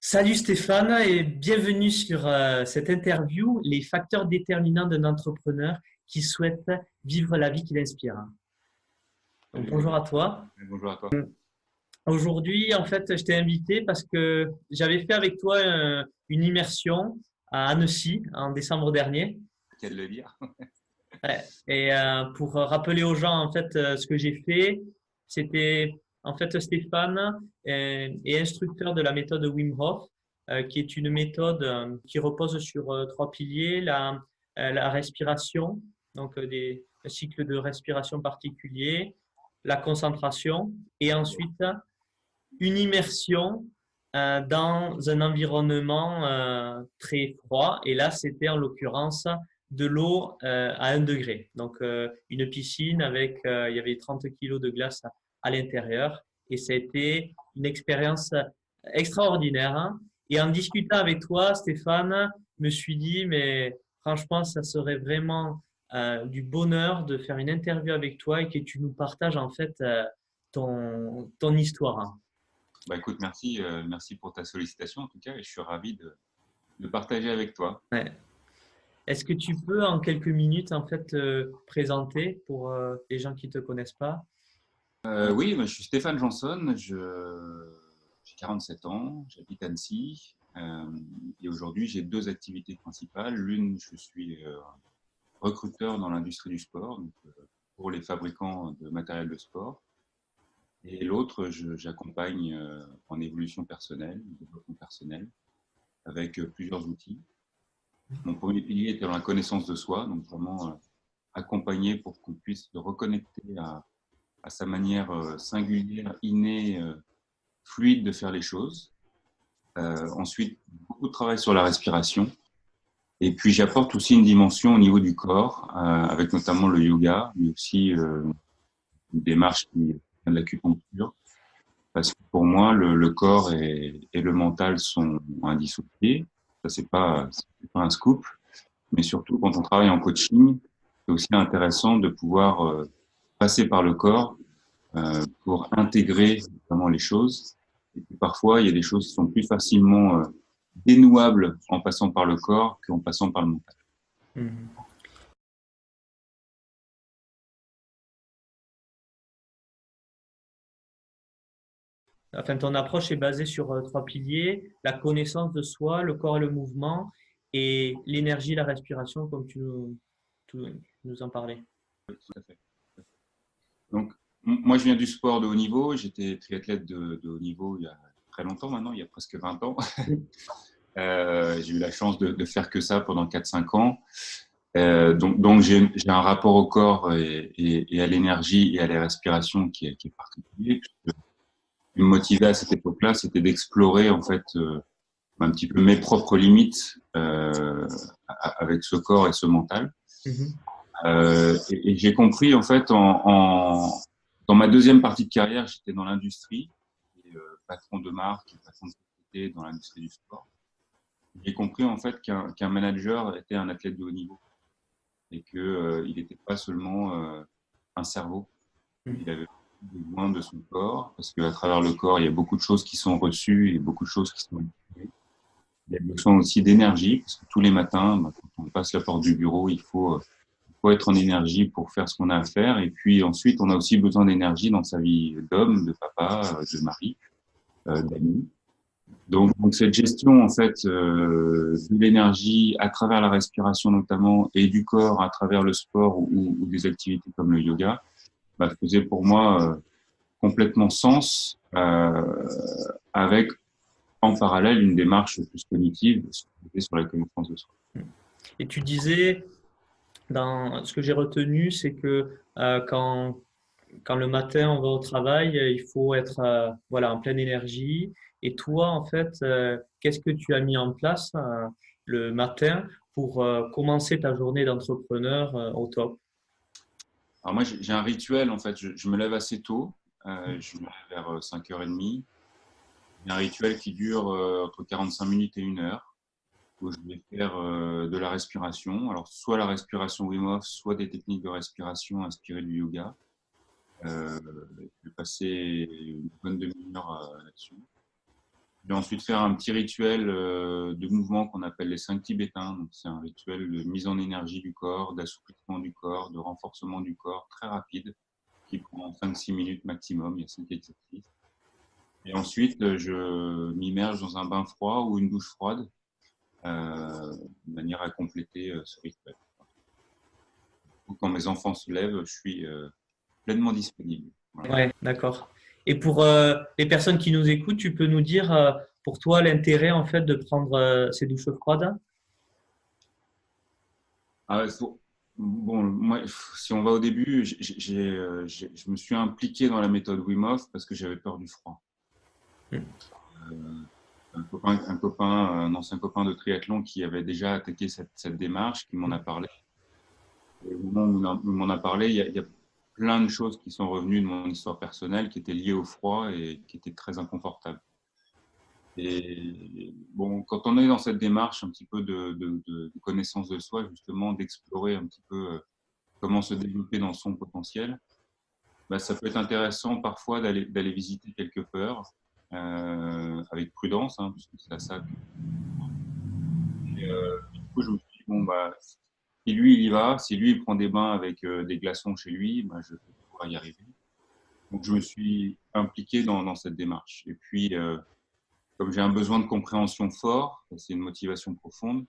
Salut Stéphane et bienvenue sur cette interview, les facteurs déterminants d'un entrepreneur qui souhaite vivre la vie qui l'inspire. Donc, Salut bonjour Xavier. à toi. Bonjour à toi. Aujourd'hui, en fait, je t'ai invité parce que j'avais fait avec toi une immersion à Annecy en décembre dernier. Quel de le dire. Ouais. Et pour rappeler aux gens en fait ce que j'ai fait, c'était en fait Stéphane est instructeur de la méthode Wim Hof, qui est une méthode qui repose sur trois piliers la respiration, donc un cycle de respiration particulier, la concentration et ensuite une immersion dans un environnement très froid. Et là, c'était en l'occurrence de l'eau à 1 degré. Donc, une piscine avec, il y avait 30 kilos de glace à l'intérieur. Et ça a été une expérience extraordinaire, hein. Et en discutant avec toi, Stéphane, je me suis dit, mais franchement, ça serait vraiment du bonheur de faire une interview avec toi et que tu nous partages en fait ton histoire, hein. Bah, écoute, merci pour ta sollicitation en tout cas, et je suis ravi de partager avec toi. Ouais. Est-ce que tu peux en quelques minutes en fait te présenter pour les gens qui ne te connaissent pas? Oui, je suis Stéphane Janson, j'ai 47 ans, j'habite Annecy, et aujourd'hui j'ai deux activités principales. L'une, je suis recruteur dans l'industrie du sport, donc, pour les fabricants de matériel de sport. Et l'autre, j'accompagne en évolution personnelle, développement personnel, avec plusieurs outils. Mon premier pilier était dans la connaissance de soi, donc vraiment accompagner pour qu'on puisse se reconnecter à sa manière singulière, innée, fluide de faire les choses. Ensuite, beaucoup de travail sur la respiration. Et puis, j'apporte aussi une dimension au niveau du corps, avec notamment le yoga, mais aussi une démarche qui vient de l'acupuncture. Parce que pour moi, le corps et le mental sont indissociés. Ça, c'est pas un scoop. Mais surtout, quand on travaille en coaching, c'est aussi intéressant de pouvoir passer par le corps pour intégrer vraiment les choses. Et puis parfois, il y a des choses qui sont plus facilement dénouables en passant par le corps qu'en passant par le mental. Mhm. Enfin, ton approche est basée sur trois piliers, la connaissance de soi, le corps et le mouvement, et l'énergie, la respiration, comme tu nous en parlais. Tout à fait. Donc, moi, je viens du sport de haut niveau. J'étais triathlète de haut niveau il y a très longtemps maintenant, il y a presque 20 ans. J'ai eu la chance de faire que ça pendant 4-5 ans. Donc j'ai un rapport au corps et à l'énergie et à la respiration qui est particulier. Ce qui me motivait à cette époque-là, c'était d'explorer en fait un petit peu mes propres limites avec ce corps et ce mental. Mhm. Et j'ai compris en fait dans ma deuxième partie de carrière, j'étais dans l'industrie, patron de marque, patron de société dans l'industrie du sport. J'ai compris en fait qu'un manager était un athlète de haut niveau et que il n'était pas seulement un cerveau. Il Mhm. avait besoin de son corps parce qu'à travers le corps, il y a beaucoup de choses qui sont reçues et beaucoup de choses qui sont activées. Il y a besoin aussi d'énergie parce que tous les matins, quand on passe la porte du bureau, il faut être en énergie pour faire ce qu'on a à faire. Et puis ensuite, on a aussi besoin d'énergie dans sa vie d'homme, de papa, de mari, d'ami. Donc cette gestion en fait de l'énergie à travers la respiration notamment et du corps à travers le sport ou des activités comme le yoga faisait pour moi complètement sens avec en parallèle une démarche plus cognitive sur la connaissance de soi. Et tu disais, dans ce que j'ai retenu, c'est que quand le matin on va au travail, il faut être voilà, en pleine énergie. Et toi, en fait, qu'est-ce que tu as mis en place le matin pour commencer ta journée d'entrepreneur au top? Alors moi j'ai un rituel en fait, je me lève assez tôt, je me lève vers 5h30. J'ai un rituel qui dure entre 45 minutes et 1 heure, où je vais faire de la respiration. Alors, soit la respiration Wim Hof, soit des techniques de respiration inspirées du yoga. Je vais passer une bonne demi-heure là-dessus. Je vais ensuite faire un petit rituel de mouvement qu'on appelle les 5 tibétains. Donc, c'est un rituel de mise en énergie du corps, d'assouplissement du corps, de renforcement du corps très rapide qui prend 5-6 minutes maximum. Il y a 5 exercices. Et ensuite, je m'immerge dans un bain froid ou une douche froide de manière à compléter ce rituel. Quand mes enfants se lèvent, je suis pleinement disponible. Voilà. Ouais, d'accord. Et pour les personnes qui nous écoutent, tu peux nous dire pour toi l'intérêt en fait de prendre ces douches froides? Ah, bon, moi, si on va au début, je me suis impliqué dans la méthode Wim Hof parce que j'avais peur du froid. Hmm. Euh, un ancien copain de triathlon qui avait déjà attaqué cette démarche, qui m'en a parlé. Et au moment où il m'en a parlé, il y a plein de choses qui sont revenues de mon histoire personnelle qui étaient liées au froid et qui étaient très inconfortables. Et bon, quand on est dans cette démarche un petit peu de connaissance de soi, justement, d'explorer un petit peu comment se développer dans son potentiel, bah, ça peut être intéressant parfois d'aller visiter quelques peurs avec prudence, hein, parce que c'est à ça que du coup, je me suis dit, bon, bah, si lui, il y va, si lui, il prend des bains avec des glaçons chez lui, bah, je vais pouvoir y arriver. Donc, je me suis impliqué dans cette démarche. Et puis, comme j'ai un besoin de compréhension fort, c'est une motivation profonde,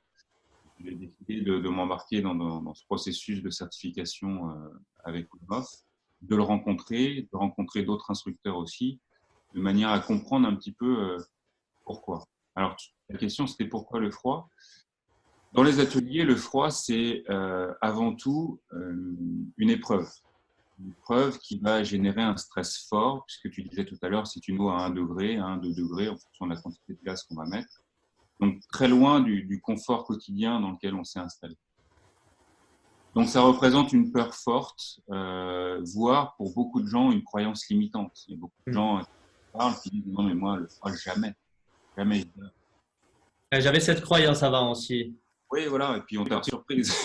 j'ai décidé de m'embarquer dans ce processus de certification avec Wim Hof, de rencontrer d'autres instructeurs aussi, de manière à comprendre un petit peu pourquoi. Alors, la question, c'était pourquoi le froid? Dans les ateliers, le froid, c'est avant tout une épreuve. Une épreuve qui va générer un stress fort, puisque tu disais tout à l'heure, c'est une eau à 1 degré, à 1, 2 degrés, en fonction de la quantité de glace qu'on va mettre. Donc, très loin du confort quotidien dans lequel on s'est installé. Donc, ça représente une peur forte, voire pour beaucoup de gens une croyance limitante. Il y a beaucoup de Hmm. gens qui parlent qui disent non, mais moi, le froid, jamais, jamais. J'avais cette croyance avant aussi. Oui, voilà, et puis on t'a surprise.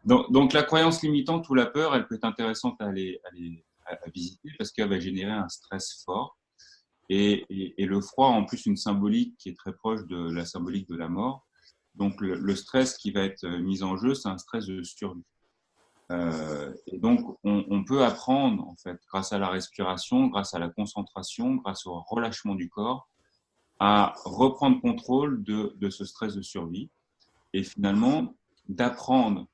Donc, la croyance limitante ou la peur, elle peut être intéressante à visiter parce qu'elle va générer un stress fort. Et le froid, en plus, une symbolique qui est très proche de la symbolique de la mort. Donc, le stress qui va être mis en jeu, c'est un stress de survie. Et donc, on peut apprendre, en fait, grâce à la respiration, grâce à la concentration, grâce au relâchement du corps, à reprendre contrôle de ce stress de survie et finalement d'apprendre.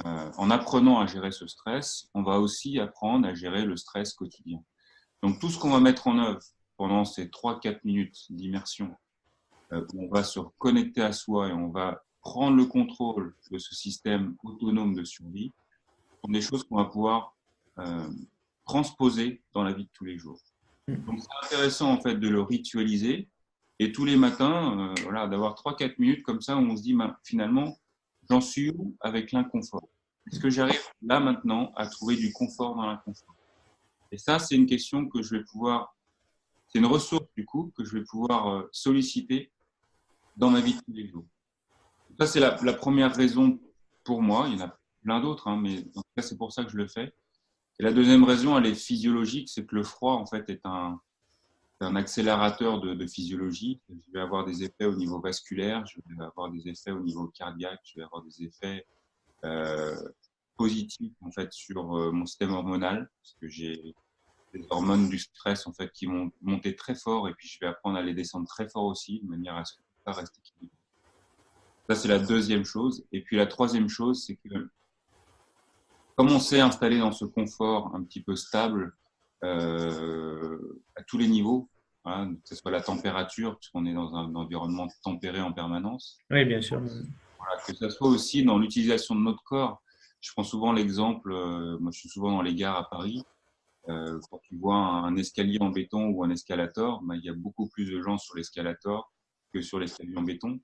En apprenant à gérer ce stress, on va aussi apprendre à gérer le stress quotidien. Donc, tout ce qu'on va mettre en œuvre pendant ces 3-4 minutes d'immersion, où on va se connecter à soi et on va prendre le contrôle de ce système autonome de survie, sont des choses qu'on va pouvoir euh, transposer dans la vie de tous les jours. Hmm. Donc, c'est intéressant en fait de le ritualiser et tous les matins, voilà, d'avoir 3-4 minutes comme ça où on se dit ben, finalement, j'en suis où avec l'inconfort? Est-ce que j'arrive là maintenant à trouver du confort dans l'inconfort? Et ça, c'est une question que je vais pouvoir, c'est une ressource du coup que je vais pouvoir solliciter dans ma vie de tous les jours. Ça, c'est la première raison pour moi. Il y en a plein d'autres, hein, mais en tout cas, c'est pour ça que je le fais. Et la deuxième raison, elle est physiologique, c'est que le froid, en fait, est un accélérateur de physiologie. Je vais avoir des effets au niveau vasculaire, je vais avoir des effets au niveau cardiaque, je vais avoir des effets euh, positifs en fait sur mon système hormonal, parce que j'ai des hormones du stress en fait qui vont monter très fort et puis je vais apprendre à les descendre très fort aussi, de manière à ce que ça reste équilibré. Ça c'est la deuxième chose. Et puis la troisième chose, c'est que comme on s'est installé dans ce confort un petit peu stable à tous les niveaux, hein, que ce soit la température, puisqu'on est dans un environnement tempéré en permanence, Oui, bien sûr. voilà, que ce soit aussi dans l'utilisation de notre corps. Je prends souvent l'exemple, moi je suis souvent dans les gares à Paris, quand tu vois un escalier en béton ou un escalator, ben, il y a beaucoup plus de gens sur l'escalator que sur l'escalier en béton.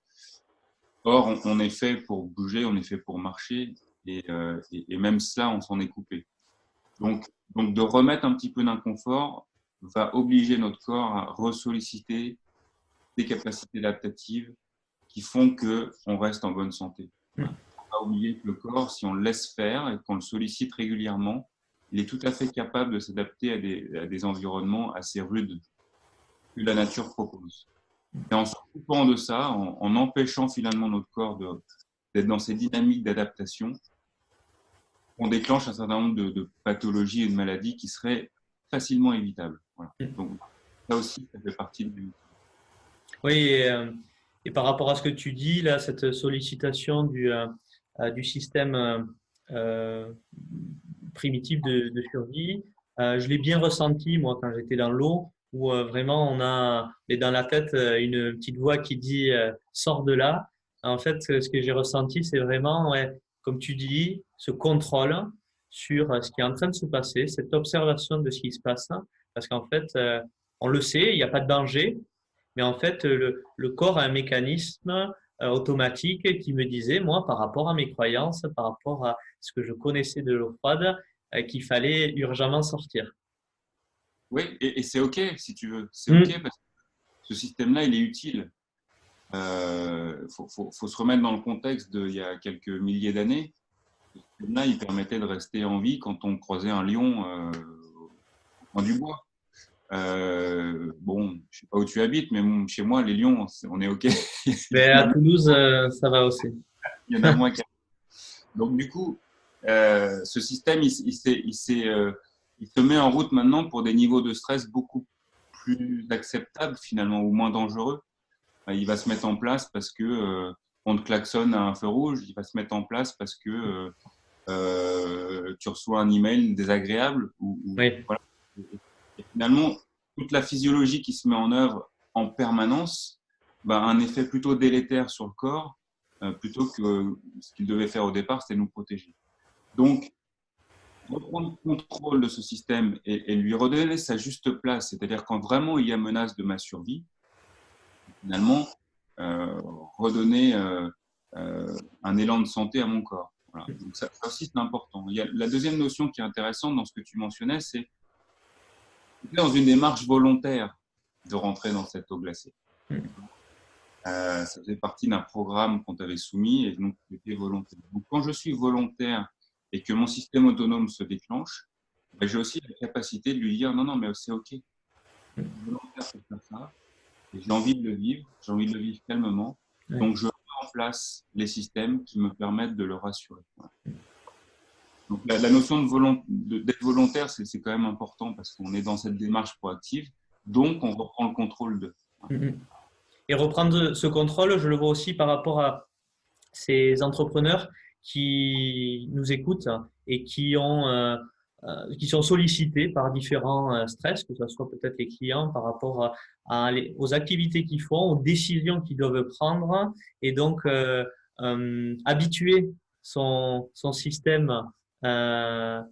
Or, on est fait pour bouger, on est fait pour marcher, et même cela, on s'en est coupé. Donc, de remettre un petit peu d'inconfort va obliger notre corps à ressolliciter des capacités adaptatives qui font qu'on reste en bonne santé. Il ne Hmm. faut pas oublier que le corps, si on le laisse faire et qu'on le sollicite régulièrement, il est tout à fait capable de s'adapter à des environnements assez rudes. que la nature propose. Et en se coupant de ça, en empêchant finalement notre corps d'être dans ces dynamiques d'adaptation, on déclenche un certain nombre de pathologies et de maladies qui seraient facilement évitables. Voilà. Donc, ça aussi, ça fait partie du… Oui, et par rapport à ce que tu dis, là, cette sollicitation du système euh, primitif de survie, je l'ai bien ressenti, moi, quand j'étais dans l'eau, où vraiment on a mais dans la tête une petite voix qui dit sors de là. En fait, ce que j'ai ressenti, c'est vraiment, ouais, comme tu dis, ce contrôle sur ce qui est en train de se passer, cette observation de ce qui se passe, parce qu'en fait, on le sait, il n'y a pas de danger, mais en fait, le corps a un mécanisme automatique qui me disait, moi, par rapport à mes croyances, par rapport à ce que je connaissais de l'eau froide, qu'il fallait urgemment sortir. Oui, et c'est OK, si tu veux. C'est OK Mm. parce que ce système-là, il est utile. Faut se remettre dans le contexte d'il y a quelques milliers d'années. Ce système-là, il permettait de rester en vie quand on croisait un lion au coin du bois. Bon, je sais pas où tu habites, mais chez moi, les lions, on est OK. Mais Il y à en a, Toulouse, ça va aussi. il y en a moins qu'à… Donc, du coup, ce système, il se met en route maintenant pour des niveaux de stress beaucoup plus acceptables, finalement, ou moins dangereux. Il va se mettre en place parce que on te klaxonne à un feu rouge. Il va se mettre en place parce que tu reçois un email désagréable. Oui. Voilà. Et finalement, toute la physiologie qui se met en œuvre en permanence a un effet plutôt délétère sur le corps, plutôt que ce qu'il devait faire au départ, c'était nous protéger. Donc, reprendre le contrôle de ce système et lui redonner sa juste place, c'est-à-dire quand vraiment il y a menace de ma survie, finalement, euh, redonner un élan de santé à mon corps. Voilà. Donc ça aussi, c'est important. Il y a la deuxième notion qui est intéressante dans ce que tu mentionnais, c'est dans une démarche volontaire de rentrer dans cette eau glacée. Ça faisait partie d'un programme qu'on t'avait soumis et donc c'était volontaire. Donc quand je suis volontaire et que mon système autonome se déclenche, ben, j'ai aussi la capacité de lui dire non, non, mais c'est OK. Je suis volontaire pour faire ça. J'ai envie de le vivre, j'ai envie de le vivre calmement. Oui. Donc, je mets en place les systèmes qui me permettent de le rassurer. Voilà. Donc, la notion d'être volontaire, c'est quand même important parce qu'on est dans cette démarche proactive. Donc, on reprend le contrôle de. Voilà. Mm, mm. Et reprendre ce contrôle, je le vois aussi par rapport à ces entrepreneurs qui nous écoutent et qui sont sollicités par différents stress, que ce soit peut-être les clients par rapport aux activités qu'ils font, aux décisions qu'ils doivent prendre, et donc habituer son système à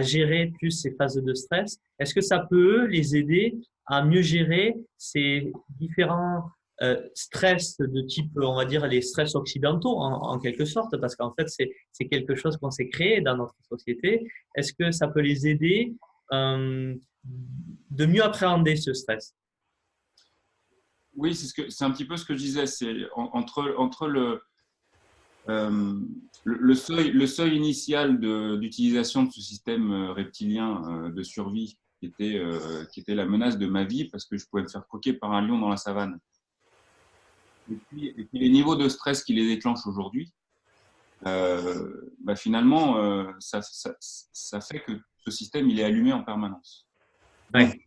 gérer plus ces phases de stress. Est-ce que ça peut les aider à mieux gérer ces différents stress de type, on va dire, les stress occidentaux en quelque sorte, parce qu'en fait, c'est quelque chose qu'on s'est créé dans notre société. Est-ce que ça peut les aider de mieux appréhender ce stress? Oui, c'est un petit peu ce que je disais. C'est entre le seuil initial d'utilisation de ce système reptilien de survie qui était la menace de ma vie parce que je pouvais me faire croquer par un lion dans la savane. Et puis les niveaux de stress qui les déclenchent aujourd'hui, finalement, ça fait que ce système il est allumé en permanence. Ouais.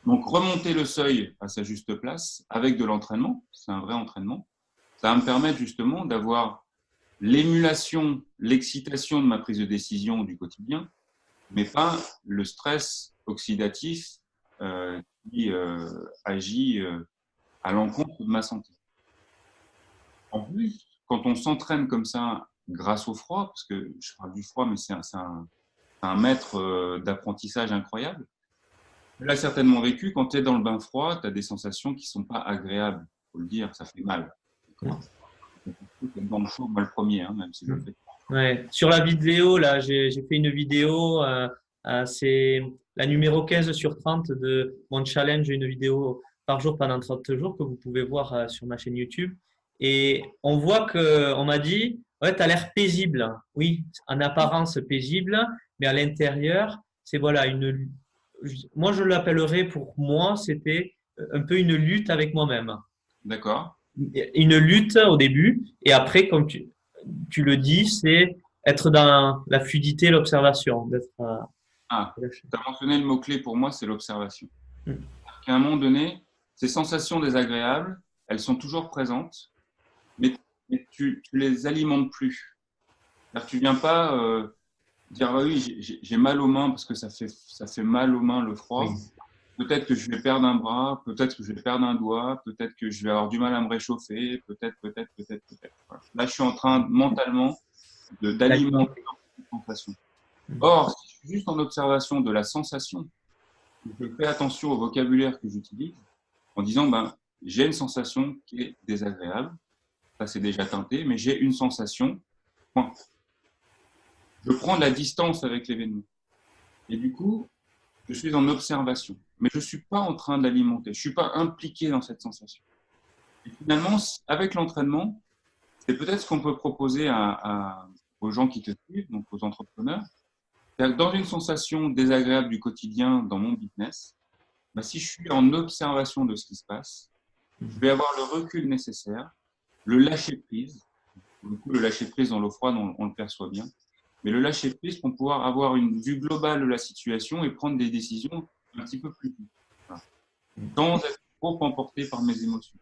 Donc remonter le seuil à sa juste place avec de l'entraînement, c'est un vrai entraînement, ça va me permettre justement d'avoir l'émulation, l'excitation de ma prise de décision du quotidien, mais pas le stress oxydatif qui agit à l'encontre de ma santé. En plus, quand on s'entraîne comme ça grâce au froid, parce que je parle du froid, mais c'est un maître d'apprentissage incroyable, tu l'as certainement vécu, quand tu es dans le bain froid, tu as des sensations qui ne sont pas agréables, il faut le dire, ça fait mal. Dans le chaud, moi le premier, hein, même si je le fais. Ouais. Sur la vidéo, là, j'ai fait une vidéo, c'est la numéro 15 sur 30 de mon challenge, une vidéo par jour pendant 30 jours que vous pouvez voir sur ma chaîne YouTube. Et on voit que, on m'a dit, ouais, tu as l'air paisible. Oui, en apparence paisible, mais à l'intérieur, c'est voilà, moi je l'appellerais pour moi, c'était un peu une lutte avec moi-même. D'accord. Une lutte au début, et après, comme tu le dis, c'est être dans la fluidité, l'observation, d'être Ah, relâché. tu as mentionné le mot-clé pour moi, c'est l'observation. Mm. À un moment donné, ces sensations désagréables, elles sont toujours présentes, mais, tu les alimentes plus. C'est-à-dire que tu viens pas dire ah oui, j'ai mal aux mains parce que ça fait mal aux mains le froid. Oui. Peut-être que je vais perdre un bras, peut-être que je vais perdre un doigt, peut-être que je vais avoir du mal à me réchauffer, peut-être. Voilà. Là, je suis en train mentalement d'alimenter D'alimenter. une sensation. Mm. Or, si je suis juste en observation de la sensation, je fais attention au vocabulaire que j'utilise en disant ben, j'ai une sensation qui est désagréable, ça c'est déjà teinté, mais j'ai une sensation, point. Je prends de la distance avec l'événement. Et du coup, je suis en observation. Mais je ne suis pas en train d'alimenter, je ne suis pas impliqué dans cette sensation. Et finalement, avec l'entraînement, c'est peut-être ce qu'on peut proposer aux gens qui te suivent, donc aux entrepreneurs. C'est-à-dire que dans une sensation désagréable du quotidien dans mon business, bah, si je suis en observation de ce qui se passe, je vais avoir le recul nécessaire, le lâcher prise. Du coup, le lâcher prise dans l'eau froide, on le perçoit bien. Mais le lâcher prise pour pouvoir avoir une vue globale de la situation et prendre des décisions un petit peu plus vite, voilà, sans être trop emporté par mes émotions.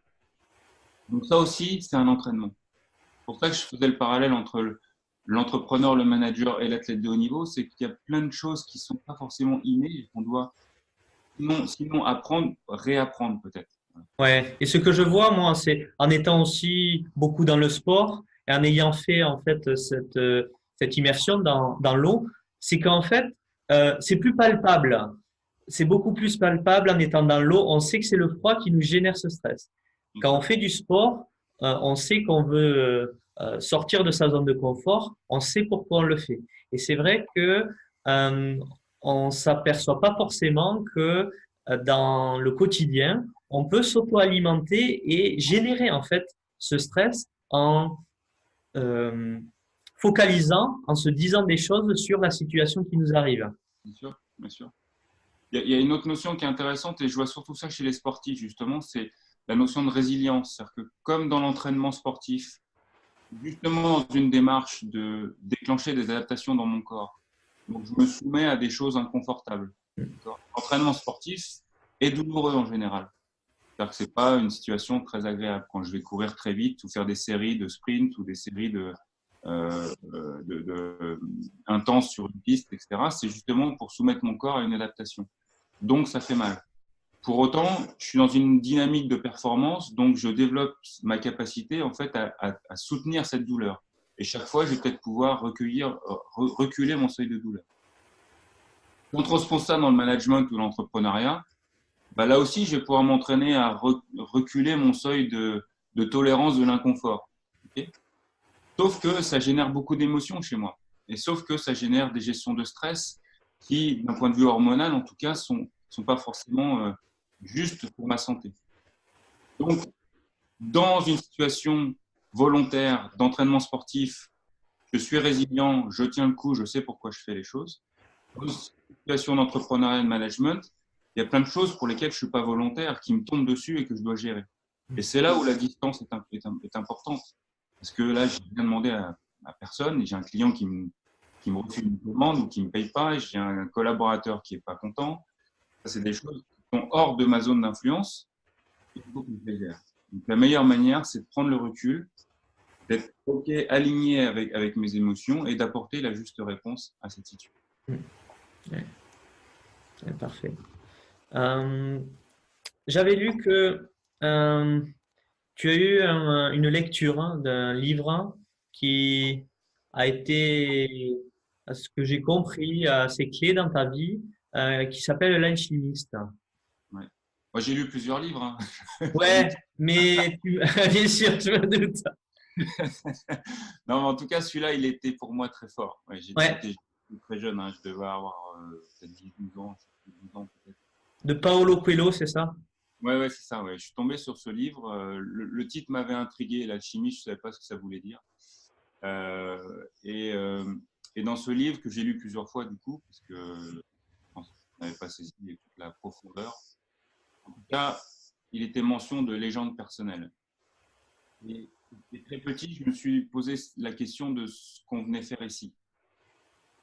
Donc ça aussi, c'est un entraînement. C'est pour ça que je faisais le parallèle entre l'entrepreneur, le manager et l'athlète de haut niveau, c'est qu'il y a plein de choses qui ne sont pas forcément innées et qu'on doit sinon apprendre, réapprendre peut-être. Voilà. Ouais. Et ce que je vois, moi, c'est en étant aussi beaucoup dans le sport et en ayant fait, en fait, cette immersion dans l'eau, c'est qu'en fait, c'est plus palpable. C'est beaucoup plus palpable en étant dans l'eau. On sait que c'est le froid qui nous génère ce stress. Quand on fait du sport, on sait qu'on veut sortir de sa zone de confort. On sait pourquoi on le fait. Et c'est vrai que euh, on s'aperçoit pas forcément que dans le quotidien, on peut s'auto-alimenter et générer en fait ce stress en euh, focalisant, en se disant des choses sur la situation qui nous arrive. Bien sûr, bien sûr. Il y a une autre notion qui est intéressante et je vois surtout ça chez les sportifs justement, c'est la notion de résilience. C'est-à-dire que comme dans l'entraînement sportif, justement dans une démarche de déclencher des adaptations dans mon corps, donc je me soumets à des choses inconfortables. L'entraînement sportif est douloureux en général. C'est-à-dire que ce n'est pas une situation très agréable quand je vais courir très vite ou faire des séries de sprint ou des séries intenses sur une piste, etc. C'est justement pour soumettre mon corps à une adaptation. Donc, ça fait mal. Pour autant, je suis dans une dynamique de performance, donc je développe ma capacité en fait à soutenir cette douleur. Et chaque fois, je vais peut-être pouvoir reculer mon seuil de douleur. Quand on transpose ça dans le management ou l'entrepreneuriat, bah là aussi, je vais pouvoir m'entraîner à reculer mon seuil de tolérance de l'inconfort. Okay, sauf que ça génère beaucoup d'émotions chez moi. Et sauf que ça génère des gestions de stress qui, d'un point de vue hormonal, en tout cas, sont pas forcément justes pour ma santé. Donc, dans une situation volontaire d'entraînement sportif, je suis résilient, je tiens le coup, je sais pourquoi je fais les choses. Dans une situation d'entrepreneuriat et de management, il y a plein de choses pour lesquelles je ne suis pas volontaire, qui me tombent dessus et que je dois gérer. Et c'est là où la distance est importante. Parce que là, je viens demander à personne, et j'ai un client qui me refuse une commande ou qui ne me paye pas, et j'ai un collaborateur qui n'est pas content. Ça, c'est des choses qui sont hors de ma zone d'influence. Il faut que je les gère. Donc, la meilleure manière, c'est de prendre le recul, d'être OK, aligné avec mes émotions et d'apporter la juste réponse à cette situation. Ouais, ouais, parfait. Euh, J'avais lu que euh, tu as eu une lecture d'un livre qui a été, à ce que j'ai compris, assez clé dans ta vie, qui s'appelle L'Alchimiste. Ouais. Moi, j'ai lu plusieurs livres. Hein. Ouais, mais bien sûr, je me doute. Non, mais en tout cas, celui-là, il était pour moi très fort. Ouais, Ouais, j'étais très jeune, hein, je devais avoir peut-être 12 ans, 12 ans peut-être. de Paolo Coelho, c'est ça? Ouais, ouais, c'est ça. Ouais. Je suis tombé sur ce livre. Le titre m'avait intrigué, l'alchimie, je ne savais pas ce que ça voulait dire. Euh, et, euh, et dans ce livre que j'ai lu plusieurs fois, du coup, parce que je pense que je n'avais pas saisi toute la profondeur. En tout cas, il était mention de légende personnelle. Et très petit, je me suis posé la question de ce qu'on venait faire ici.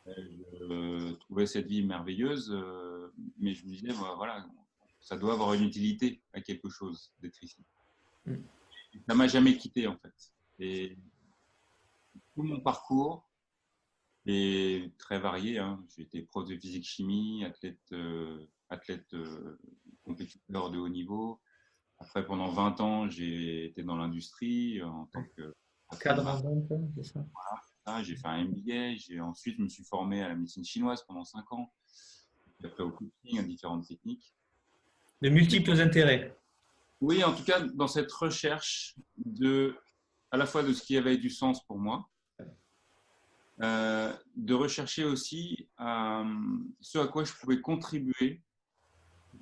Je trouvais cette vie merveilleuse, mais je me disais, voilà, ça doit avoir une utilité à quelque chose d'être ici. Ça m'a jamais quitté en fait. Et tout mon parcours est très varié. Hein. J'ai été prof de physique-chimie, athlète compétiteur de haut niveau. Après, pendant 20 ans, j'ai été dans l'industrie en tant que Cadre en vente, c'est ça? J'ai fait un MBA. Ensuite, je me suis formé à la médecine chinoise pendant 5 ans. Puis après, au coaching, à différentes techniques. De multiples intérêts. Oui, en tout cas, dans cette recherche à la fois de ce qui avait du sens pour moi, de rechercher aussi ce à quoi je pouvais contribuer,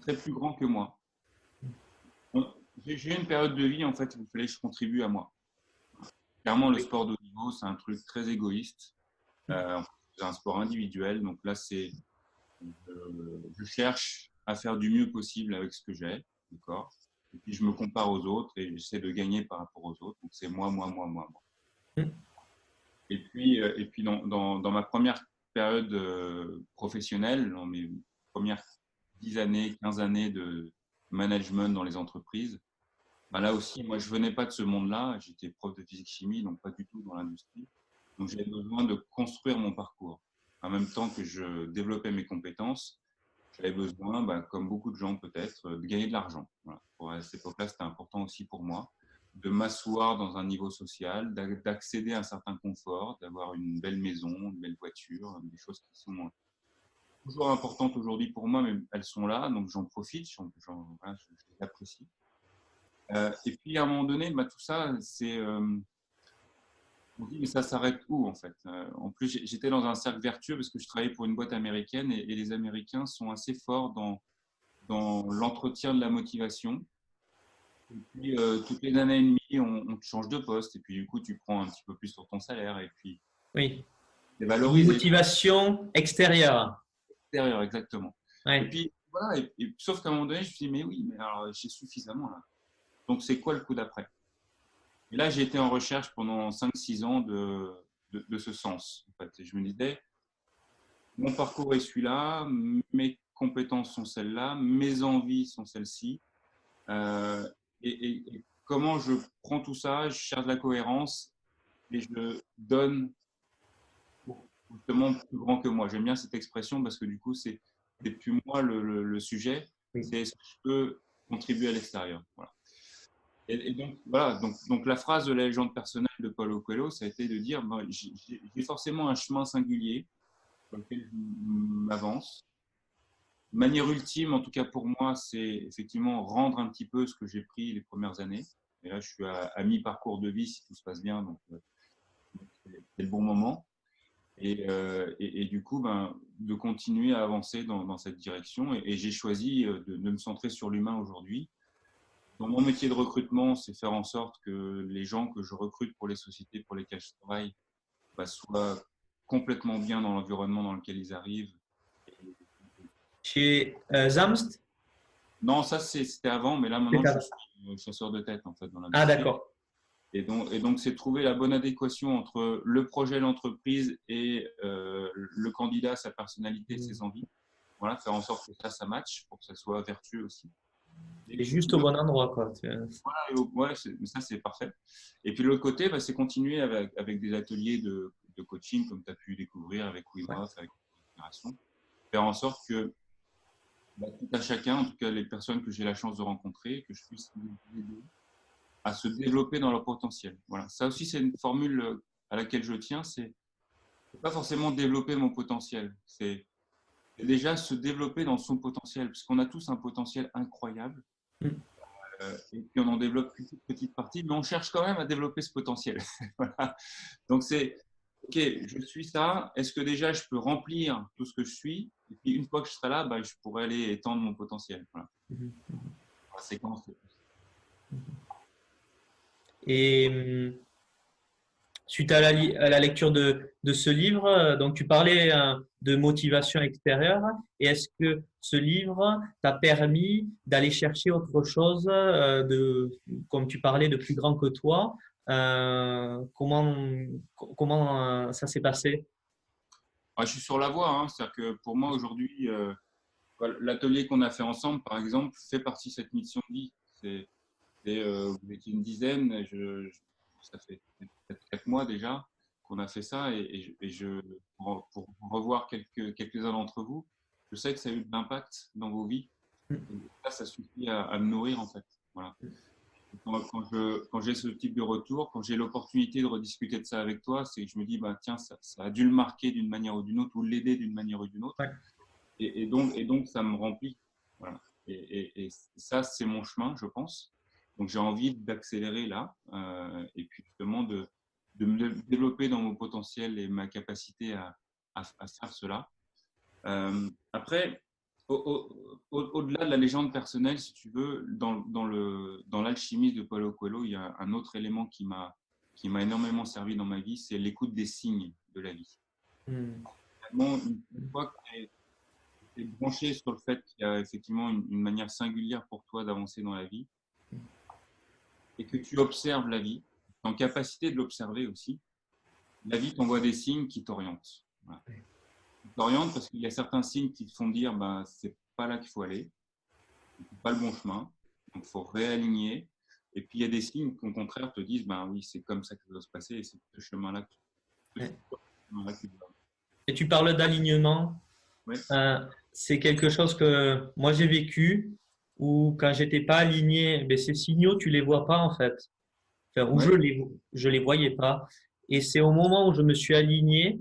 très plus grand que moi. J'ai eu une période de vie en fait où il fallait que je contribue à moi. Clairement, le sport de haut niveau, c'est un truc très égoïste. C'est un sport individuel, donc là, je cherche à faire du mieux possible avec ce que j'ai, d'accord. Et puis je me compare aux autres et j'essaie de gagner par rapport aux autres. Donc c'est moi, moi, moi, moi, moi. Et puis dans ma première période professionnelle, dans mes premières 10 années, 15 années de management dans les entreprises, bah là aussi, moi, je venais pas de ce monde-là. J'étais prof de physique-chimie, donc pas du tout dans l'industrie. Donc j'avais besoin de construire mon parcours. En même temps que je développais mes compétences, j'avais besoin, bah, comme beaucoup de gens peut-être, de gagner de l'argent. Voilà. À cette époque-là, c'était important aussi pour moi de m'asseoir dans un niveau social, d'accéder à un certain confort, d'avoir une belle maison, une belle voiture, des choses qui sont toujours importantes aujourd'hui pour moi, mais elles sont là, donc j'en profite, voilà, je les apprécie. Et puis à un moment donné, bah, tout ça, on dit, mais ça s'arrête où en fait? En plus, j'étais dans un cercle vertueux parce que je travaillais pour une boîte américaine et les Américains sont assez forts dans l'entretien de la motivation. Et puis, toutes les années et demie, on te change de poste et puis du coup, tu prends un petit peu plus sur ton salaire et puis Oui. c'est Une valorisé. motivation extérieure. Extérieur, exactement. Et Ouais. puis, voilà, sauf qu'à un moment donné, je me suis dit, mais oui, mais alors j'ai suffisamment là. Donc, c'est quoi le coup d'après? Et là, j'ai été en recherche pendant 5-6 ans de ce sens. En fait. Et je me disais, mon parcours est celui-là, mes compétences sont celles-là, mes envies sont celles-ci. Euh, et comment je prends tout ça, je cherche de la cohérence et je donne pour justement plus grand que moi. J'aime bien cette expression parce que du coup, c'est plus moi le sujet, Oui. c'est est-ce que je peux contribuer à l'extérieur. Voilà. Et donc, voilà, donc la phrase de la légende personnelle de Paulo Coelho, ça a été de dire j'ai forcément un chemin singulier sur lequel je m'avance. Manière ultime, en tout cas pour moi, c'est effectivement rendre un petit peu ce que j'ai pris les premières années. Et là, je suis à mi-parcours de vie si tout se passe bien, donc c'est le bon moment. Et du coup, de continuer à avancer dans cette direction. Et j'ai choisi de me centrer sur l'humain aujourd'hui. Dans mon métier de recrutement, c'est faire en sorte que les gens que je recrute pour les sociétés pour lesquelles je travaille soient complètement bien dans l'environnement dans lequel ils arrivent. Chez Zamst? Non, ça c'était avant, mais là maintenant je suis chasseur de tête en fait dans Ah, l'industrie. d'accord. Et donc c'est trouver la bonne adéquation entre le projet, l'entreprise et le candidat, sa personnalité, ses envies. Voilà, faire en sorte que ça matche pour que ça soit vertueux aussi. C'est juste au bon endroit, quoi. Voilà, ouais, ça c'est parfait. Et puis l'autre côté, c'est continuer avec des ateliers de coaching comme tu as pu découvrir avec Wim Hof, avec l'inspiration. Faire en sorte que tout à chacun, en tout cas les personnes que j'ai la chance de rencontrer, que je puisse les aider à se développer dans leur potentiel. Voilà. Ça aussi, c'est une formule à laquelle je tiens, c'est pas forcément développer mon potentiel, c'est déjà se développer dans son potentiel, parce qu'on a tous un potentiel incroyable. Et puis on en développe une petite partie, mais on cherche quand même à développer ce potentiel. Voilà. Donc c'est, ok, je suis ça, est-ce que déjà je peux remplir tout ce que je suis? Et puis une fois que je serai là, je pourrai aller étendre mon potentiel. Voilà. La séquence. Et suite à à la lecture de ce livre, donc tu parlais de motivation extérieure, et est-ce que ce livre t'a permis d'aller chercher autre chose, comme tu parlais, de plus grand que toi, comment ça s'est passé? Ah, je suis sur la voie, hein. C'est-à-dire que pour moi aujourd'hui, voilà, l'atelier qu'on a fait ensemble, par exemple, fait partie de cette mission de vie. Vous étiez une dizaine, ça fait peut-être 4 mois déjà qu'on a fait ça, pour revoir quelques-uns d'entre vous, je sais que ça a eu de l'impact dans vos vies. Et ça suffit à me nourrir en fait. Voilà. Quand j'ai ce type de retour, quand j'ai l'opportunité de rediscuter de ça avec toi, c'est que je me dis, bah, tiens, ça a dû le marquer d'une manière ou d'une autre, ou l'aider d'une manière ou d'une autre. Ouais. Et donc, ça me remplit. Voilà. Et ça, c'est mon chemin, je pense. Donc, j'ai envie d'accélérer là, et puis justement de me développer dans mon potentiel et ma capacité à faire cela. Après, au-delà de la légende personnelle, si tu veux, dans l'alchimie de Paulo Coelho, il y a un autre élément qui m'a énormément servi dans ma vie, c'est l'écoute des signes de la vie. Hmm. Vraiment, une fois que tu es branché sur le fait qu'il y a effectivement une manière singulière pour toi d'avancer dans la vie et que tu observes la vie, en capacité de l'observer aussi, la vie t'envoie des signes qui t'orientent. Voilà. Qui t'orientent parce qu'il y a certains signes qui te font dire bah, c'est pas là qu'il faut aller, c'est pas le bon chemin, donc il faut réaligner. Et puis il y a des signes qui au contraire te disent ben oui, c'est comme ça que ça doit se passer et c'est ce chemin-là que, Ouais. tu dois. Et tu parles d'alignement. Ouais, Euh, c'est quelque chose que moi j'ai vécu où quand j'étais pas aligné, ben, ces signaux, tu les vois pas en fait. Enfin, ouais, je les voyais pas. Et c'est au moment où je me suis aligné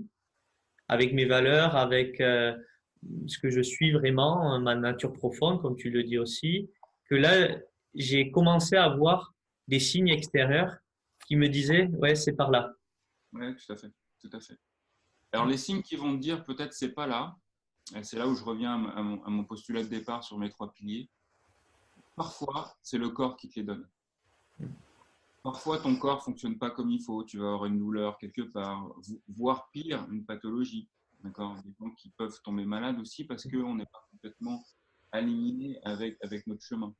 avec mes valeurs, avec ce que je suis vraiment, ma nature profonde, comme tu le dis aussi, que là, j'ai commencé à voir des signes extérieurs qui me disaient, ouais, c'est par là. ouais, tout à fait, tout à fait. Alors les signes qui vont te dire peut-être c'est pas là, et c'est là où je reviens à mon postulat de départ sur mes 3 piliers. Parfois, c'est le corps qui te les donne. Parfois, ton corps fonctionne pas comme il faut. Tu vas avoir une douleur quelque part, voire pire, une pathologie. D'accord. Des gens qui peuvent tomber malades aussi parce qu'on n'est pas complètement aligné avec notre chemin.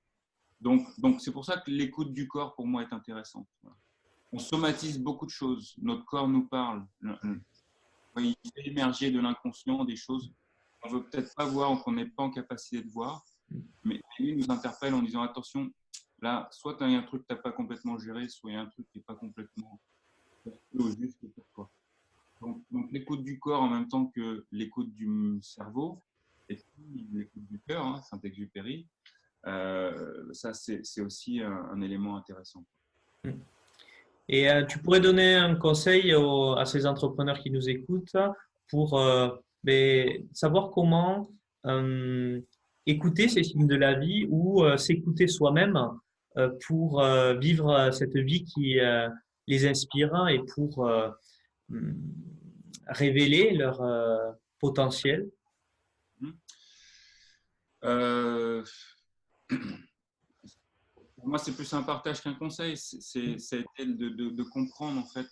Donc c'est pour ça que l'écoute du corps, pour moi, est intéressante. Voilà. On somatise beaucoup de choses. Notre corps nous parle. Il fait émerger de l'inconscient des choses qu'on ne veut peut-être pas voir ou qu'on n'est pas en capacité de voir. Mais lui nous interpelle en disant attention, là, soit il y a un truc que tu n'as pas complètement géré, soit il y a un truc qui n'est pas complètement au juste pour toi. Donc l'écoute du corps en même temps que l'écoute du cerveau, et puis l'écoute du cœur, hein, Saint-Exupéry, ça c'est aussi un élément intéressant. Et tu pourrais donner un conseil à ces entrepreneurs qui nous écoutent pour ben, savoir comment euh, écouter ces signes de la vie ou s'écouter soi-même pour vivre cette vie qui les inspire et pour hum, révéler leur potentiel. Mmh. Euh, pour moi, c'est plus un partage qu'un conseil. Ça a été de comprendre, en fait,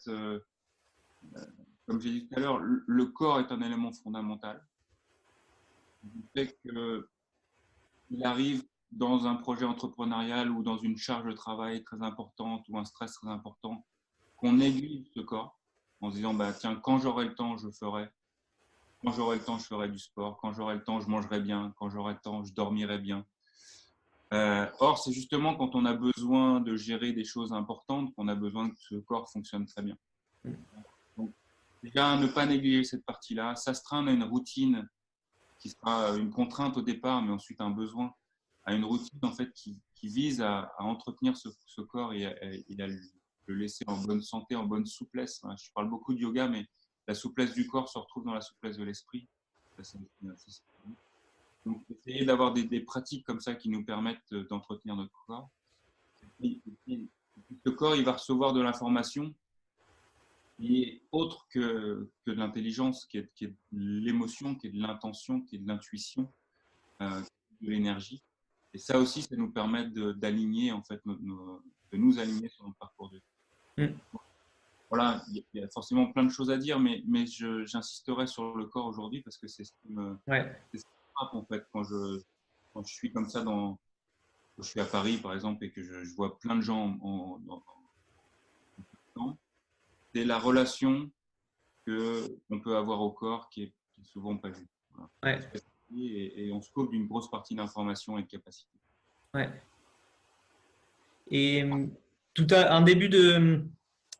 comme j'ai dit tout à l'heure, le corps est un élément fondamental. Du fait qu'il arrive dans un projet entrepreneurial ou dans une charge de travail très importante ou un stress très important, qu'on néglige ce corps en se disant bah, tiens, quand j'aurai le temps, je ferai. Quand j'aurai le temps, je ferai du sport. Quand j'aurai le temps, je mangerai bien. Quand j'aurai le temps, je dormirai bien. Or, c'est justement quand on a besoin de gérer des choses importantes qu'on a besoin que ce corps fonctionne très bien. Donc, déjà, ne pas négliger cette partie-là, s'astreindre à une routine qui sera une contrainte au départ, mais ensuite un besoin, à une routine en fait qui vise à entretenir ce corps et à le laisser en bonne santé, en bonne souplesse. Je parle beaucoup de yoga, mais la souplesse du corps se retrouve dans la souplesse de l'esprit. Donc, essayer d'avoir des pratiques comme ça qui nous permettent d'entretenir notre corps. Et puis, le corps, il va recevoir de l'information qui est autre que de l'intelligence, qui est de l'émotion, qui est de l'intention, qui est de l'intuition, de l'énergie. Et ça aussi, ça nous permet d'aligner, en fait, de nous aligner sur notre parcours de vie. Mm. voilà, il y a forcément plein de choses à dire, mais j'insisterai sur le corps aujourd'hui parce que Ouais, c'est ce qui me frappe en fait quand je suis comme ça quand je suis à Paris par exemple et que je vois plein de gens temps, c'est la relation que qu'on peut avoir au corps qui est souvent pas juste. Voilà. On se ouais, fait et on se coupe d'une grosse partie d'informations et de capacités. ouais. Et en début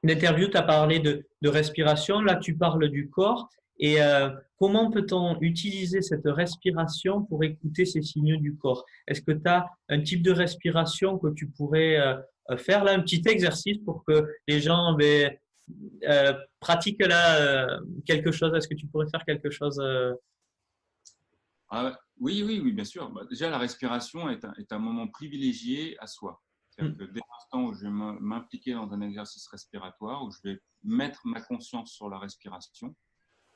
d'interview, tu as parlé de respiration. Là, tu parles du corps. Et comment peut-on utiliser cette respiration pour écouter ces signaux du corps? Est-ce que tu as un type de respiration que tu pourrais faire là, un petit exercice pour que les gens pratiquent là quelque chose? Est-ce que tu pourrais faire quelque chose Ah, oui, oui, oui, bien sûr. Bah, déjà, la respiration est un moment privilégié à soi. C'est-à-dire hmm, que dès l'instant où je vais m'impliquer dans un exercice respiratoire, où je vais mettre ma conscience sur la respiration,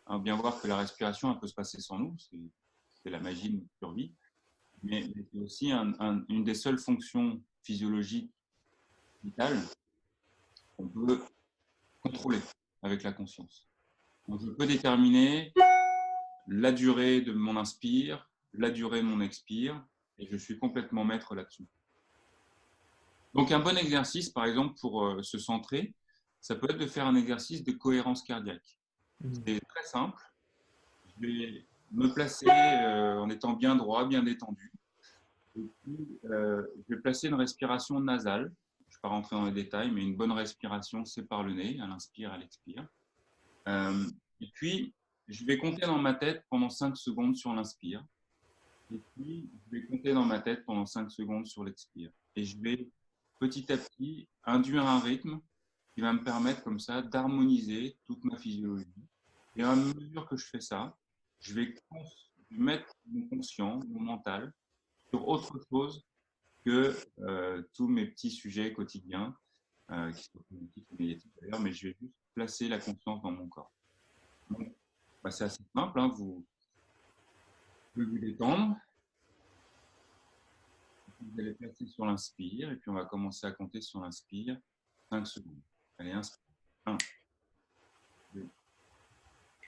hein, bien voir que la respiration, elle peut se passer sans nous, c'est la magie de notre survie, mais c'est aussi une des seules fonctions physiologiques vitales qu'on peut contrôler avec la conscience. Donc, je peux déterminer la durée de mon inspire, la durée de mon expire, et je suis complètement maître là-dessus. Donc un bon exercice, par exemple, pour se centrer, ça peut être de faire un exercice de cohérence cardiaque. hmm, C'est très simple. Je vais me placer en étant bien droit, bien détendu. Et puis, je vais placer une respiration nasale. Je ne vais pas rentrer dans les détails, mais une bonne respiration, c'est par le nez, à l'inspire, à l'expire. Euh, et puis, je vais compter dans ma tête pendant 5 secondes sur l'inspire. Et puis, je vais compter dans ma tête pendant 5 secondes sur l'expire. Et je vais petit à petit induire un rythme qui va me permettre comme ça d'harmoniser toute ma physiologie. Et à mesure que je fais ça, je vais mettre mon conscient, mon mental, sur autre chose que tous mes petits sujets quotidiens, qui sont positifs ou négatifs d'ailleurs, mais je vais juste placer la conscience dans mon corps. Donc, bah, c'est assez simple, hein, vous pouvez vous détendre. Vous allez placer sur l'inspire et puis on va commencer à compter sur l'inspire 5 secondes. Allez, inspire. 1, 2,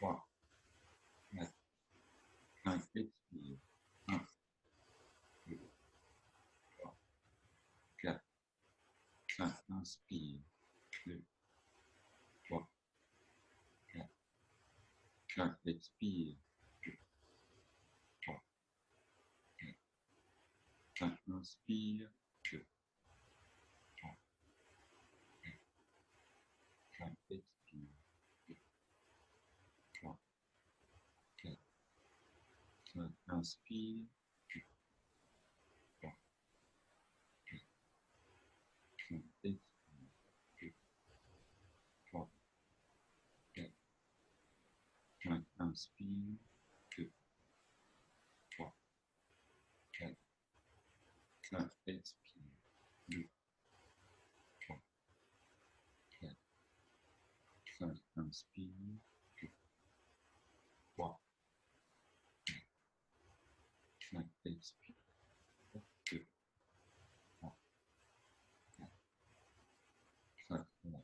3, 4, 5, expire. 1, 2, 3, 4, 5, inspire. 2, 3, 4, 5, expire. 2, 3, 4, 5, inspire. 2, 3, 4, 5, expire. 2, 3, 4, 5, inspire. 2, 3, 4, 5, expire. 2, 3, 4, 5, inspire. 2, 3, 4, 5, expire. 2, 3, 4, 5, inspire. 2, 3, 5, expire. 2, 3, 4, 5.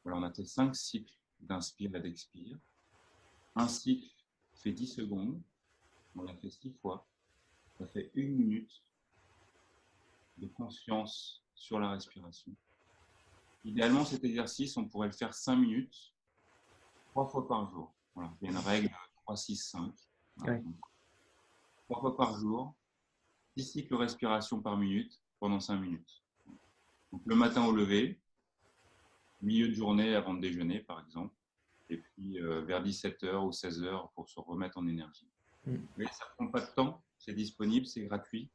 Voilà, on a fait 5 cycles d'inspire et d'expire. Un cycle fait 10 secondes. On l'a fait 6 fois. Ça fait 1 minute de conscience sur la respiration. Idéalement, cet exercice, on pourrait le faire 5 minutes, 3 fois par jour. Voilà. Il y a une règle 3, 6, 5. Voilà. ouais. 3 fois par jour, 10 cycles de respiration par minute pendant 5 minutes. Donc, le matin au lever, milieu de journée avant de déjeuner, par exemple, et puis vers 17h ou 16h pour se remettre en énergie. Hmm. Mais ça ne prend pas de temps, c'est disponible, c'est gratuit,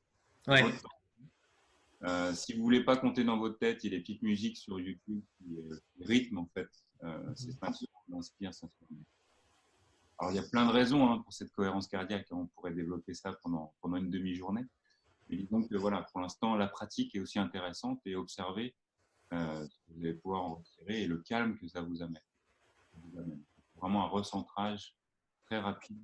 c'est Ouais. votre temps. Si vous ne voulez pas compter dans votre tête, il y a des petites musiques sur YouTube qui rythment en fait. C'est 5 secondes d'inspire, 5 secondes. Alors il y a plein de raisons hein, pour cette cohérence cardiaque. On pourrait développer ça pendant une demi-journée. Mais disons que voilà, pour l'instant, la pratique est aussi intéressante et observer ce que vous allez pouvoir en retirer et le calme que ça vous amène. C'est vraiment un recentrage très rapide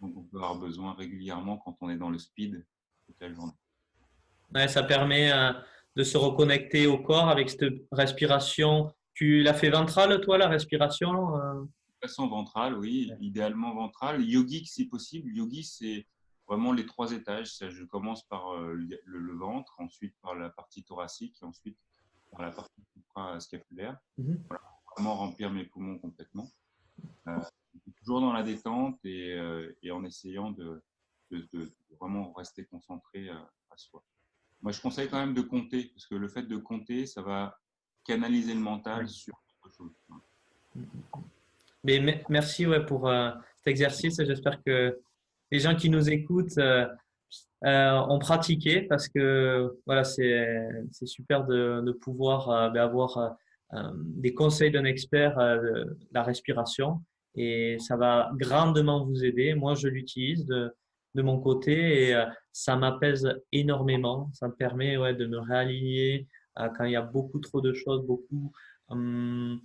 dont on peut avoir besoin régulièrement quand on est dans le speed toute la journée. Ouais, ça permet de se reconnecter au corps avec cette respiration. Tu l'as fait ventrale, toi, la respiration? Façon ventrale, oui, idéalement ventrale. Yogique si possible. Yogi, c'est vraiment les 3 étages. Ça, je commence par le ventre, ensuite par la partie thoracique, et ensuite par la partie scapulaire. Mhm. Voilà, vraiment remplir mes poumons complètement. Euh, Toujours dans la détente et en essayant de vraiment rester concentré à soi. Moi, je conseille quand même de compter, parce que le fait de compter, ça va canaliser le mental Ouais. sur autre chose. Mais merci ouais, pour cet exercice. J'espère que les gens qui nous écoutent ont pratiqué parce que voilà, c'est super de pouvoir avoir des conseils d'un expert de la respiration et ça va grandement vous aider. Moi, je l'utilise de mon côté et ça m'apaise énormément. Ça me permet ouais, de me réaligner quand il y a beaucoup trop de choses, beaucoup hum,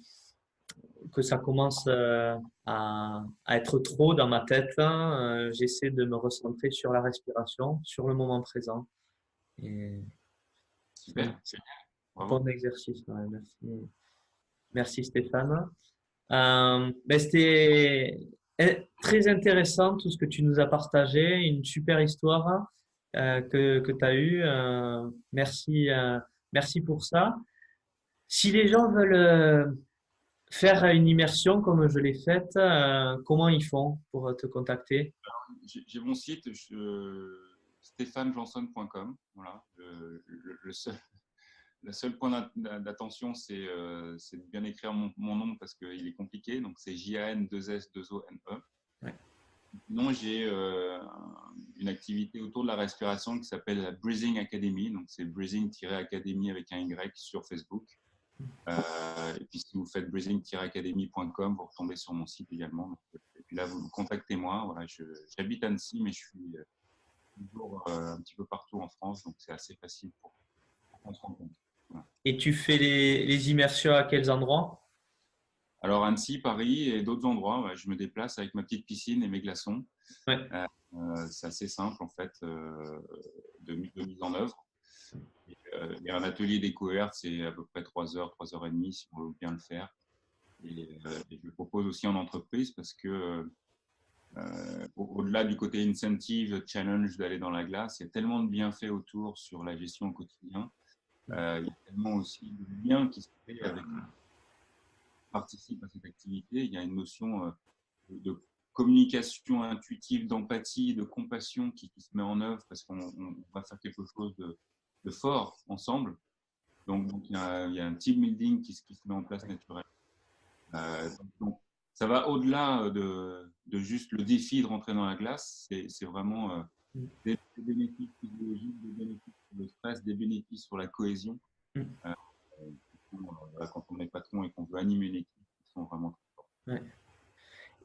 que ça commence à être trop dans ma tête, hein, j'essaie de me recentrer sur la respiration, sur le moment présent. Et c'est un Super, bon bravo. exercice. Ouais, merci. Merci Stéphane. Ben, c'était très intéressant tout ce que tu nous as partagé, une super histoire que tu as eue. Merci, merci pour ça. Si les gens veulent faire une immersion comme je l'ai faite, comment ils font pour te contacter? J'ai mon site, stéphanejanson.com. Voilà. Le seul point d'attention, c'est de bien écrire mon nom parce qu'il est compliqué. Donc, c'est JAN2S2ONE. Ouais. Sinon, j'ai une activité autour de la respiration qui s'appelle la Breathing Academy. Donc, c'est breathing-academy avec un Y sur Facebook. Et puis, si vous faites breathing-academy.com, vous retombez sur mon site également. Et puis là, vous contactez-moi. Voilà, j'habite Annecy, mais je suis toujours un petit peu partout en France. Donc, c'est assez facile pour qu'on se rencontre. Voilà. Et tu fais les immersions à quels endroits? Alors, Annecy, Paris et d'autres endroits, ouais, je me déplace avec ma petite piscine et mes glaçons. Ouais. C'est assez simple, en fait, de mise en œuvre. Il y a un atelier découverte, c'est à peu près 3 heures, 3 heures et demie, si on veut bien le faire. Et je le propose aussi en entreprise parce que au-delà du côté incentive, challenge d'aller dans la glace, il y a tellement de bienfaits autour sur la gestion au quotidien. Il y a tellement aussi de liens qui se créent avec ceux qui participent à cette activité. Il y a une notion de communication intuitive, d'empathie, de compassion qui se met en œuvre parce qu'on va faire quelque chose de fort ensemble. Donc il y a un team building qui se met en place naturellement. Donc, ça va au-delà de juste le défi de rentrer dans la glace. C'est vraiment des bénéfices physiologiques, des bénéfices sur le stress, des bénéfices sur la cohésion. Euh, Quand on est patron et qu'on veut animer une équipe, ils sont vraiment très forts. Ouais.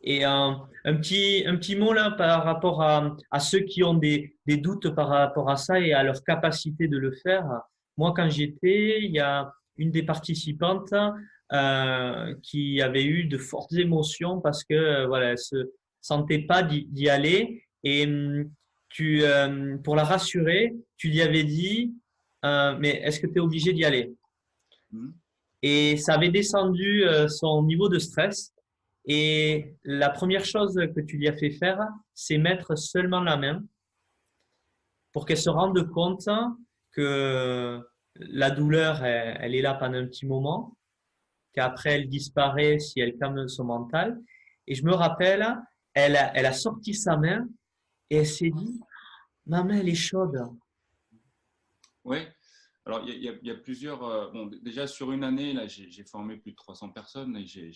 Et un petit mot là par rapport à ceux qui ont des doutes par rapport à ça et à leur capacité de le faire. Moi, quand j'y étais, il y a une des participantes qui avait eu de fortes émotions parce que voilà, elle se sentait pas d'y aller. Et pour la rassurer, tu lui avais dit, mais est-ce que tu es obligé d'y aller? Mhm. Et ça avait descendu son niveau de stress. Et la première chose que tu lui as fait faire, c'est mettre seulement la main pour qu'elle se rende compte que la douleur, elle est là pendant un petit moment, qu'après elle disparaît si elle calme son mental. Et je me rappelle, elle a sorti sa main et elle s'est dit, ma main, elle est chaude. Oui. Alors, il y a plusieurs. Bon, déjà, sur une année, là, j'ai formé plus de 300 personnes et j'ai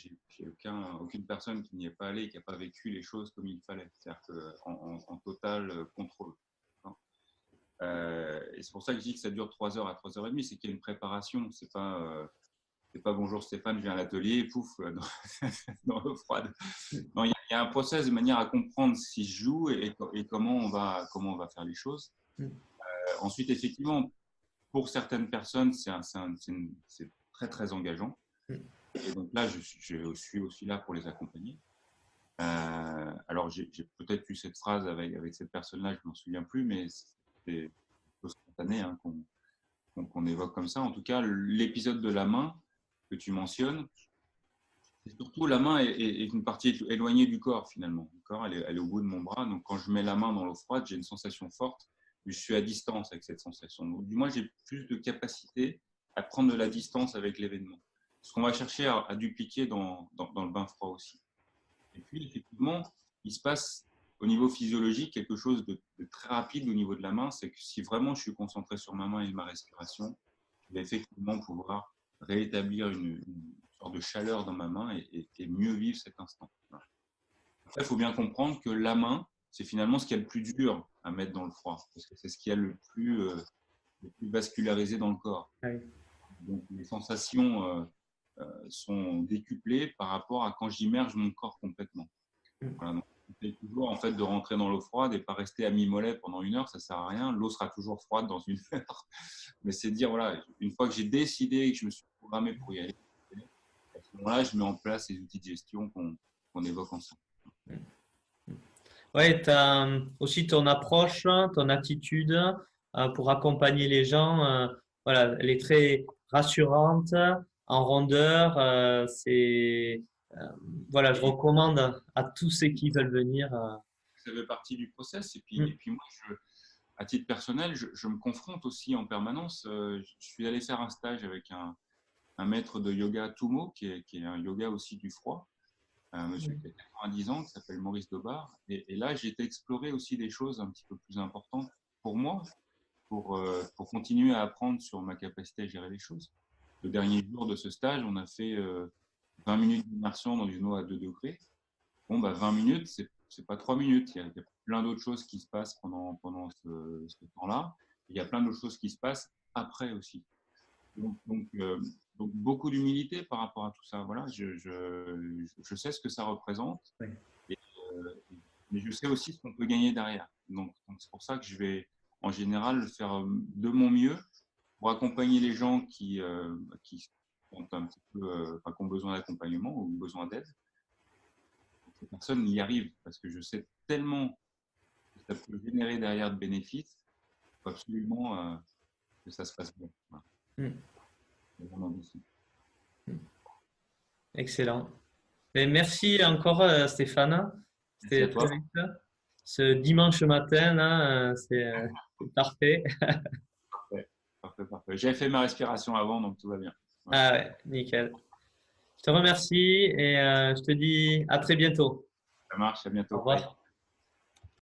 aucune personne qui n'y est pas allée et qui n'a pas vécu les choses comme il fallait. C'est-à-dire en total contrôle. Hein. Et c'est pour ça que je dis que ça dure 3 heures à 3 heures et demie, c'est qu'il y a une préparation. C'est pas bonjour Stéphane, je viens à l'atelier, pouf, dans l'eau froide. Non, il y a un process de manière à comprendre si je joue et comment on va faire les choses. Ensuite, effectivement, pour certaines personnes, c'est très, très engageant. Et donc là, je suis aussi là pour les accompagner. Alors, j'ai peut-être eu cette phrase avec cette personne-là, je ne m'en souviens plus, mais c'était spontané hein, qu'on qu'on évoque comme ça. En tout cas, l'épisode de la main que tu mentionnes, c'est surtout la main est une partie éloignée du corps finalement. Le corps, elle est au bout de mon bras. Donc, quand je mets la main dans l'eau froide, j'ai une sensation forte. Je suis à distance avec cette sensation. Donc, du moins, j'ai plus de capacité à prendre de la distance avec l'événement. Ce qu'on va chercher à dupliquer dans le bain froid aussi. Et puis, effectivement, il se passe au niveau physiologique quelque chose de très rapide au niveau de la main. C'est que si vraiment je suis concentré sur ma main et ma respiration, je vais effectivement pouvoir réétablir une sorte de chaleur dans ma main et mieux vivre cet instant. Voilà. Après, il faut bien comprendre que la main, c'est finalement ce qui est le plus dur à mettre dans le froid, parce que c'est ce qui est le plus vascularisé dans le corps. Oui. Donc, les sensations sont décuplées par rapport à quand j'immerge mon corps complètement. Voilà, donc, j'essaie toujours en fait, de rentrer dans l'eau froide et pas rester à mi-mollet pendant 1 heure, ça ne sert à rien. L'eau sera toujours froide dans 1 heure. Mais c'est de dire, voilà, une fois que j'ai décidé et que je me suis programmé pour y aller, à ce moment-là, je mets en place les outils de gestion qu'on évoque ensemble. Ouais, tu as aussi ton approche, ton attitude pour accompagner les gens. Voilà, elle est très rassurante, en rondeur. Euh, voilà, je recommande à tous ceux qui veulent venir. Ça fait partie du process. Et Mm, puis moi, à titre personnel, je me confronte aussi en permanence. Je suis allé faire un stage avec un maître de yoga Tumo, qui est un yoga aussi du froid, un monsieur qui a 90 ans, qui s'appelle Maurice Dobar. Et là, j'ai été explorer aussi des choses un petit peu plus importantes pour moi, pour continuer à apprendre sur ma capacité à gérer les choses. Le dernier jour de ce stage, on a fait 20 minutes d'immersion dans une eau à 2 degrés. Bon, bah, 20 minutes, c'est pas 3 minutes. Il y a plein d'autres choses qui se passent pendant ce temps-là. Il y a plein d'autres choses qui se passent après aussi. Donc beaucoup d'humilité par rapport à tout ça. Voilà, je sais ce que ça représente, oui. et, mais je sais aussi ce qu'on peut gagner derrière. Donc c'est pour ça que je vais en général faire de mon mieux pour accompagner les gens qui sont un petit peu, enfin, qui ont besoin d'accompagnement ou besoin d'aide. Ces personnes y arrivent parce que je sais tellement que ça peut générer derrière de bénéfices, il faut absolument que ça se passe bien. Voilà. Mm, C'est mon ambition. excellent. Et merci encore, Stéphane. Merci à C'était très toi. riche. Ce dimanche matin, là, c'est parfait. Parfait, parfait, parfait. J'ai fait ma respiration avant, donc tout va bien. Voilà. Ah ouais, nickel. Je te remercie et je te dis à très bientôt. Ça marche, à Au bientôt. Bye. revoir.